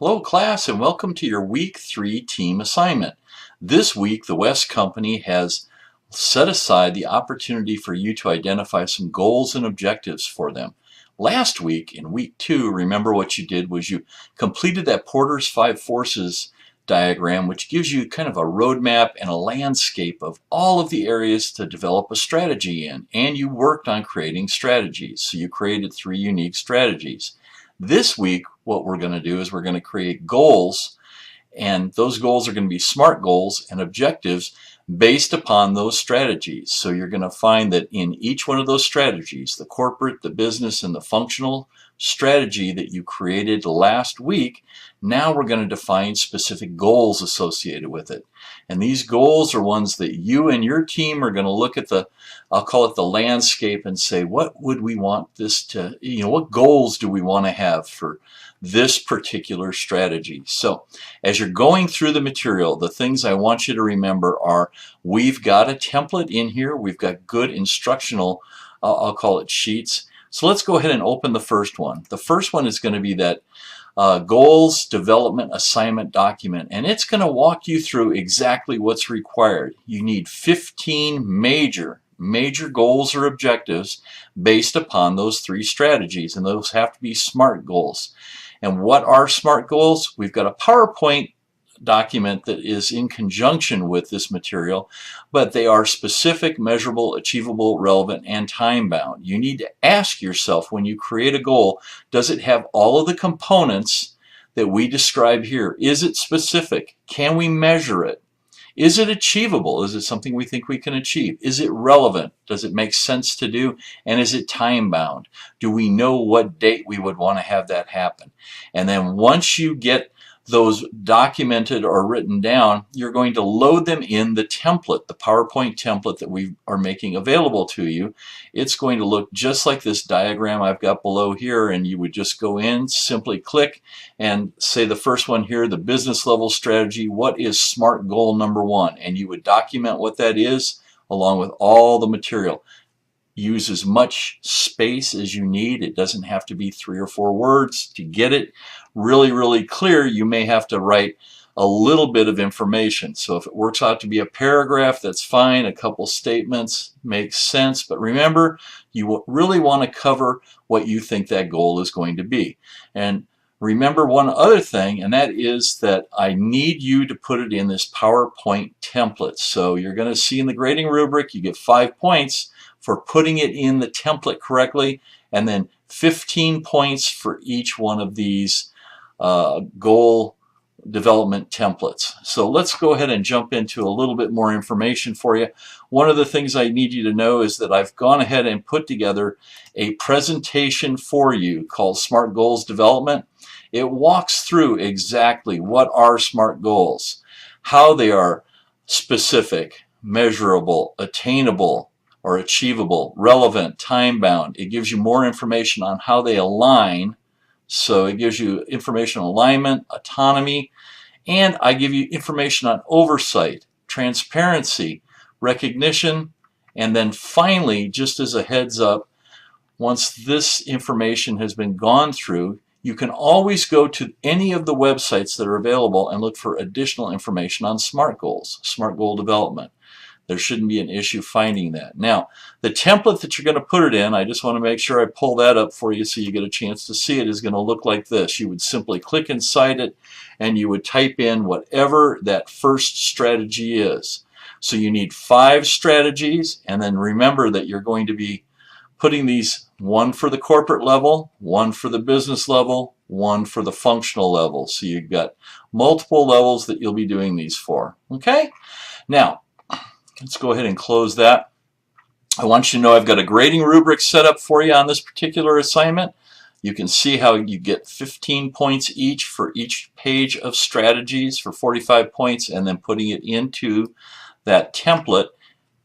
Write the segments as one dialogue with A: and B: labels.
A: Hello class, and welcome to your week 3 team assignment. This week the West Company has set aside the opportunity for you to identify some goals and objectives for them. Last week, in week 2, remember what you did was you completed that Porter's 5 forces diagram, which gives you kind of a roadmap and a landscape of all of the areas to develop a strategy in, and you worked on creating strategies. So you created 3 unique strategies. This week, what we're going to do is we're going to create goals, and those goals are going to be SMART goals and objectives based upon those strategies. So you're going to find that in each one of those strategies, the corporate, the business, and the functional strategy that you created last week, now we're going to define specific goals associated with it. And these goals are ones that you and your team are going to look at I'll call it the landscape, and say, what would we want this to, what goals do we want to have for this particular strategy? So as you're going through the material, the things I want you to remember are we've got a template in here. We've got good instructional, I'll call it sheets. So let's go ahead and open the first one. The first one is going to be that goals development assignment document, and it's going to walk you through exactly what's required. You need 15 major goals or objectives based upon those 3 strategies, and those have to be SMART goals. And what are SMART goals? We've got a PowerPoint document that is in conjunction with this material, but they are specific, measurable, achievable, relevant, and time-bound. You need to ask yourself, when you create a goal, does it have all of the components that we describe here? Is it specific? Can we measure it? Is it achievable? Is it something we think we can achieve? Is it relevant? Does it make sense to do? And is it time-bound? Do we know what date we would want to have that happen? And then once you get those documented or written down, you're going to load them in the template, the PowerPoint template that we are making available to you. It's going to look just like this diagram I've got below here, and you would just go in, simply click, and say the first one here, the business level strategy, what is SMART goal number 1? And you would document what that is along with all the material. Use as much space as you need. It doesn't have to be 3 or 4 words. To get it really clear, you may have to write a little bit of information. So if it works out to be a paragraph, that's fine. A couple statements makes sense. But remember, you really want to cover what you think that goal is going to be. And remember one other thing, and that is that I need you to put it in this PowerPoint template. So you're going to see in the grading rubric, you get 5 points for putting it in the template correctly, and then 15 points for each one of these goal development templates. So let's go ahead and jump into a little bit more information for you. One of the things I need you to know is that I've gone ahead and put together a presentation for you called SMART Goals Development. It walks through exactly what are SMART goals, how they are specific, measurable, attainable, or achievable, relevant, time-bound. It gives you more information on how they align. So it gives you information on alignment, autonomy, and I give you information on oversight, transparency, recognition, and then finally, just as a heads up, once this information has been gone through, you can always go to any of the websites that are available and look for additional information on SMART goals, SMART goal development. There shouldn't be an issue finding that. Now, the template that you're going to put it in, I just want to make sure I pull that up for you so you get a chance to see it, is going to look like this. You would simply click inside it and you would type in whatever that first strategy is. So you need 5 strategies, and then remember that you're going to be putting these, 1 for the corporate level, 1 for the business level, 1 for the functional level. So you've got multiple levels that you'll be doing these for. Okay? Now, let's go ahead and close that. I want you to know I've got a grading rubric set up for you on this particular assignment. You can see how you get 15 points each for each page of strategies for 45 points, and then putting it into that template,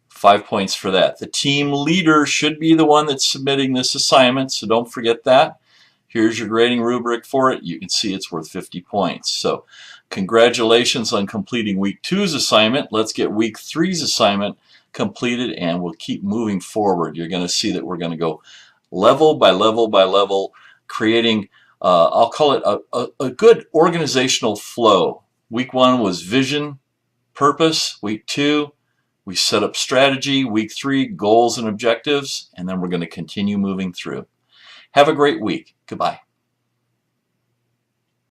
A: 5 points for that. The team leader should be the one that's submitting this assignment, so don't forget that. Here's your grading rubric for it. You can see it's worth 50 points. So congratulations on completing week 2's assignment. Let's get week 3's assignment completed, and we'll keep moving forward. You're going to see that we're going to go level by level by level, creating I'll call it a good organizational flow. Week 1 was vision, purpose. Week 2, we set up strategy. Week 3, goals and objectives. And then we're going to continue moving through. Have a great week. Goodbye.